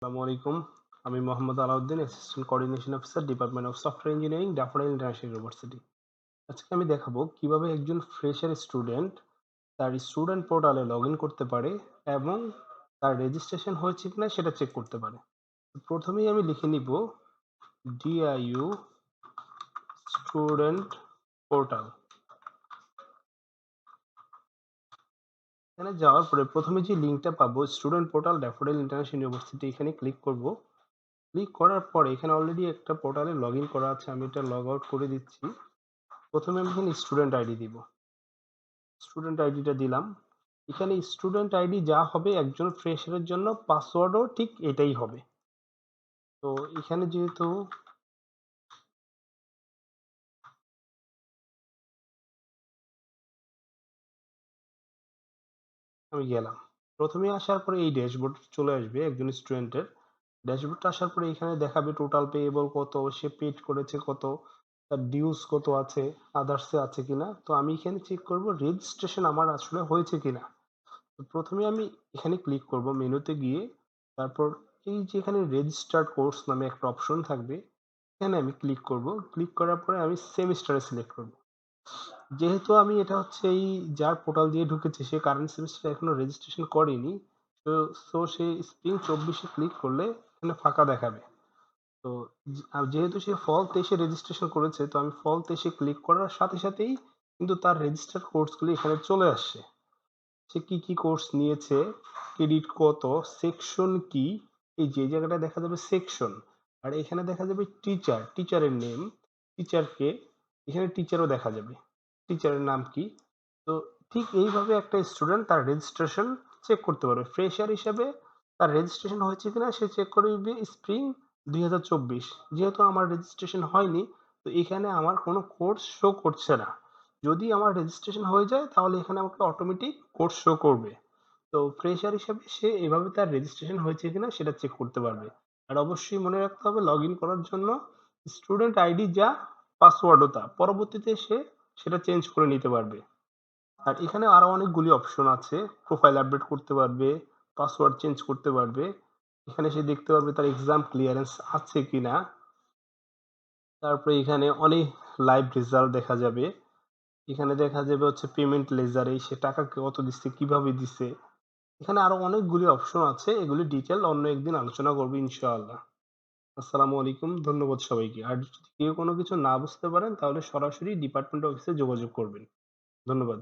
আসসালামু আলাইকুম। আমি Mohammad Alauddin, assistant coordination officer, department of software engineering, daffodil international university. আজকে আমি দেখাবো কিভাবে একজন ফ্রেশার স্টুডেন্ট তার স্টুডেন্ট পোর্টালে লগইন করতে পারে এবং তার রেজিস্ট্রেশন হয়েছে কিনা সেটা চেক করতে পারে। প্রথমেই আমি লিখে নিব DIU স্টুডেন্ট পোর্টাল। এখানে যাওয়ার পরে প্রথমে যে লিঙ্কটা পাবো student portal daffodil international university, এখানে ক্লিক করব। ক্লিক করার পরে এখানে অলরেডি একটা পোর্টালে লগইন করা আছে, আমি এটা লগ আউট করে দিচ্ছি। প্রথমে আমি এখানে স্টুডেন্ট আইডি দিব। স্টুডেন্ট আইডিটা দিলাম। এখানে স্টুডেন্ট আইডি যা হবে একজন ফ্রেশারের জন্য পাসওয়ার্ডও ঠিক এটাই হবে। তো এখানে যেহেতু আমি গেলাম, প্রথমে আসার পরে এই ড্যাশবোর্ড চলে আসবে একজন স্টুডেন্টের। ড্যাশবোর্ডটা আসার পরে এখানে দেখাবে টোটাল পেয়েবল কত, সে পেড করেছে কত, তার ডিউস কত আছে, আদার্সে আছে কিনা। তো আমি এখানে চেক করব রেজিস্ট্রেশন আমার আসলে হয়েছে কিনা। তো প্রথমে আমি এখানে ক্লিক করব মেনুতে গিয়ে, তারপর এই যে এখানে রেজিস্টার্ড কোর্স নামে একটা অপশন থাকবে, এখানে আমি ক্লিক করব। ক্লিক করার পরে আমি সেমিস্টারে সিলেক্ট করব। যেহেতু আমি এটা হচ্ছে এই যার পোর্টাল দিয়ে ঢুকেছে সে কারেন্ট সেমিস্টার এখনো রেজিস্ট্রেশন করেনি, তো সে স্প্রিং 24-এ ক্লিক করলে এখানে ফাঁকা দেখাবে। তো যেহেতু সে ফল 23-এ রেজিস্ট্রেশন করেছে, তো আমি ফল 23-এ ক্লিক করার সাথে সাথেই কিন্তু তার রেজিস্টার্ড কোর্সগুলো এখানে চলে আসছে। সে কি কি কোর্স নিয়েছে, ক্রেডিট কত, সেকশন কি, এই যে জায়গাটা দেখা যাবে সেকশন, আর এখানে দেখা যাবে টিচার, টিচারের নেম, টিচারকে, এখানে টিচারও দেখা যাবে, টিচারের নাম কি। তো ঠিক এইভাবে একটা স্টুডেন্ট তার রেজিস্ট্রেশন চেক করতে পারবে। ফ্রেশার হিসাবে তার রেজিস্ট্রেশন হয়েছে কিনা সে চেক করবে স্প্রিং 2024। যেহেতু আমার রেজিস্ট্রেশন হয়নি, তো এখানে আমার কোনো কোর্স শো করছে না। যদি আমার রেজিস্ট্রেশন হয়ে যায় তাহলে এখানে আমাকে অটোমেটিক কোর্স শো করবে। তো ফ্রেশার হিসাবে সে এভাবে তার রেজিস্ট্রেশন হয়েছে কিনা সেটা চেক করতে পারবে। আর অবশ্যই মনে রাখতে হবে লগ ইন করার জন্য স্টুডেন্ট আইডি যা, পাসওয়ার্ডও তা, পরবর্তীতে সে সেটা চেঞ্জ করে নিতে পারবে। আর এখানে আরো অনেকগুলি অপশন আছে, প্রোফাইল আপডেট করতে পারবে, পাসওয়ার্ড চেঞ্জ করতে পারবে, এখানে সে দেখতে পারবে তার এক্সাম ক্লিয়ারেন্স আছে কিনা। তারপরে এখানে অনেক লাইভ রেজাল্ট দেখা যাবে। এখানে দেখা যাবে হচ্ছে পেমেন্ট লেজারে সে টাকা কত দিচ্ছে, কিভাবে দিচ্ছে। এখানে আরো অনেকগুলি অপশন আছে, এগুলি ডিটেল অন্য একদিন আলোচনা করবো ইনশাআল্লাহ। আসসালামু আলাইকুম, ধন্যবাদ সবাইকে। আর যদি কেউ কোনো কিছু না বুঝতে পারেন তাহলে সরাসরি ডিপার্টমেন্ট অফিসে যোগাযোগ করবেন। ধন্যবাদ।